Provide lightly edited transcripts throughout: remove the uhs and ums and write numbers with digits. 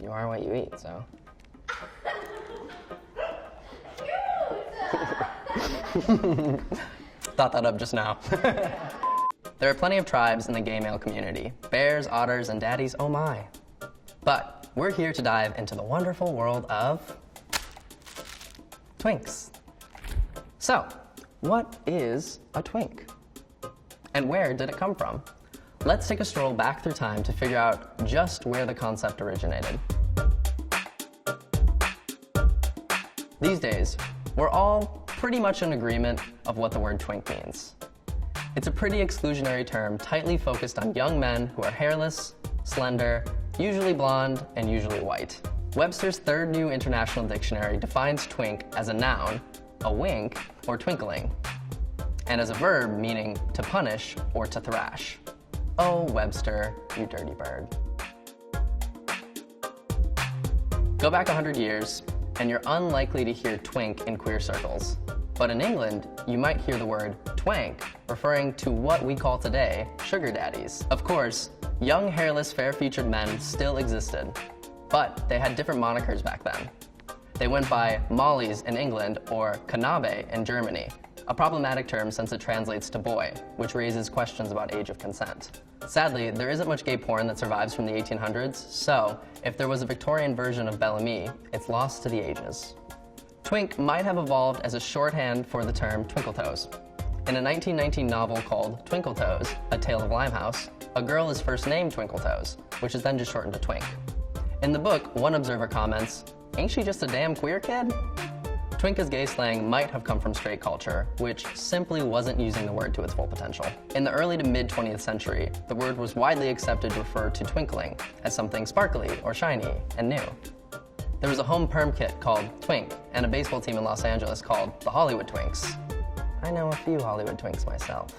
You are what you eat, so. Thought that up just now. There are plenty of tribes in the gay male community. Bears, otters, and daddies, oh my. But we're here to dive into the wonderful world of twinks. So, what is a twink? And where did it come from? Let's take a stroll back through time to figure out just where the concept originated. These days, we're all pretty much in agreement of what the word twink means. It's a pretty exclusionary term tightly focused on young men who are hairless, slender, usually blonde, and usually white. Webster's Third New International Dictionary defines twink as a noun, a wink, or twinkling, and as a verb meaning to punish or to thrash. Oh, Webster, you dirty bird. Go back 100 years, and you're unlikely to hear twink in queer circles. But in England, you might hear the word twank, referring to what we call today sugar daddies. Of course, young, hairless, fair-featured men still existed, but they had different monikers back then. They went by Mollies in England or Knabe in Germany, a problematic term since it translates to boy, which raises questions about age of consent. Sadly, there isn't much gay porn that survives from the 1800s, so if there was a Victorian version of Bellamy, it's lost to the ages. Twink might have evolved as a shorthand for the term twinkletoes. In a 1919 novel called Twinkletoes, A Tale of Limehouse, a girl is first named Twinkletoes, which is then just shortened to Twink. In the book, one observer comments, "Ain't she just a damn queer kid?" Twink as gay slang might have come from straight culture, which simply wasn't using the word to its full potential. In the early to mid-20th century, the word was widely accepted to refer to twinkling as something sparkly or shiny and new. There was a home perm kit called Twink, and a baseball team in Los Angeles called the Hollywood Twinks. I know a few Hollywood Twinks myself.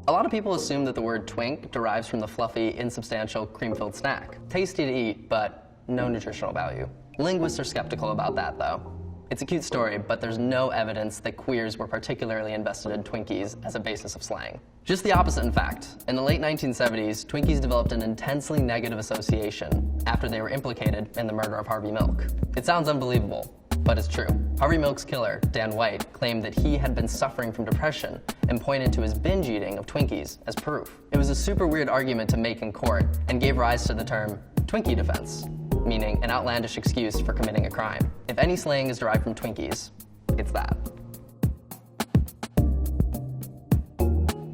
A lot of people assume that the word twink derives from the fluffy, insubstantial, cream-filled snack. Tasty to eat, but no nutritional value. Linguists are skeptical about that, though. It's a cute story, but there's no evidence that queers were particularly invested in Twinkies as a basis of slang. Just the opposite, in fact. In the late 1970s, Twinkies developed an intensely negative association after they were implicated in the murder of Harvey Milk. It sounds unbelievable, but it's true. Harvey Milk's killer, Dan White, claimed that he had been suffering from depression and pointed to his binge eating of Twinkies as proof. It was a super weird argument to make in court and gave rise to the term Twinkie defense, meaning an outlandish excuse for committing a crime. If any slang is derived from Twinkies, it's that.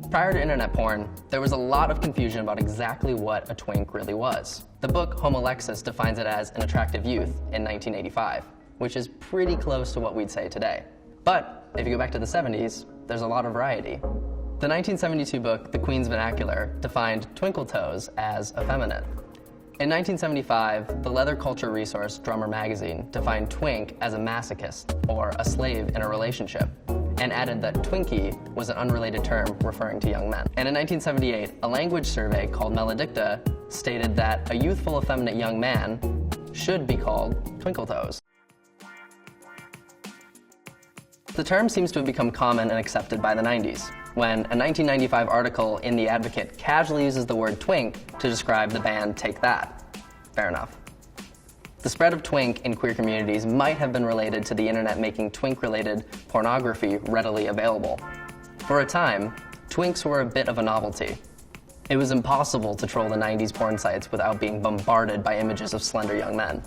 Prior to internet porn, there was a lot of confusion about exactly what a twink really was. The book Homo Lexis defines it as an attractive youth in 1985, which is pretty close to what we'd say today. But if you go back to the 70s, there's a lot of variety. The 1972 book, The Queen's Vernacular, defined twinkletoes as effeminate. In 1975, the leather culture resource Drummer Magazine defined twink as a masochist, or a slave in a relationship, and added that Twinkie was an unrelated term referring to young men. And in 1978, a language survey called Maledicta stated that a youthful, effeminate young man should be called twinkletoes. The term seems to have become common and accepted by the 90s, when a 1995 article in The Advocate casually uses the word twink to describe the band Take That. Fair enough. The spread of twink in queer communities might have been related to the internet making twink-related pornography readily available. For a time, twinks were a bit of a novelty. It was impossible to troll the 90s porn sites without being bombarded by images of slender young men.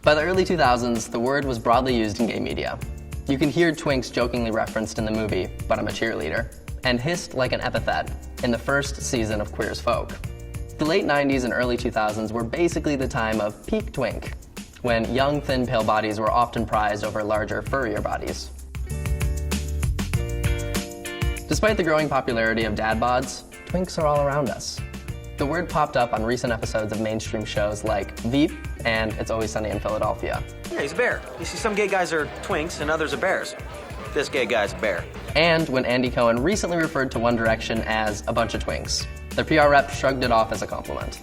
By the early 2000s, the word was broadly used in gay media. You can hear twinks jokingly referenced in the movie But I'm a Cheerleader, and hissed like an epithet in the first season of Queer as Folk. The late 90s and early 2000s were basically the time of peak twink, when young, thin, pale bodies were often prized over larger, furrier bodies. Despite the growing popularity of dad bods, twinks are all around us. The word popped up on recent episodes of mainstream shows like Veep and It's Always Sunny in Philadelphia. Yeah, he's a bear. You see, some gay guys are twinks and others are bears. This gay guy's a bear. And when Andy Cohen recently referred to One Direction as a bunch of twinks, their PR rep shrugged it off as a compliment.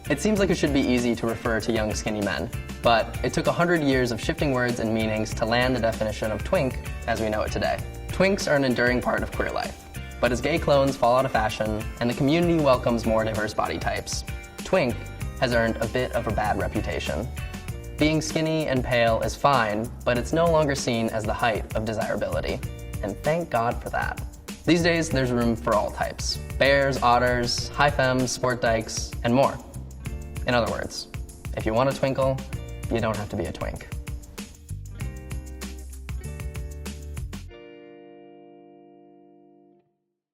It seems like it should be easy to refer to young, skinny men, but it took 100 years of shifting words and meanings to land the definition of twink as we know it today. Twinks are an enduring part of queer life. But as gay clones fall out of fashion and the community welcomes more diverse body types, Twink has earned a bit of a bad reputation. Being skinny and pale is fine, but it's no longer seen as the height of desirability. And thank God for that. These days, there's room for all types. Bears, otters, high femmes, sport dykes, and more. In other words, if you want a twinkle, you don't have to be a twink.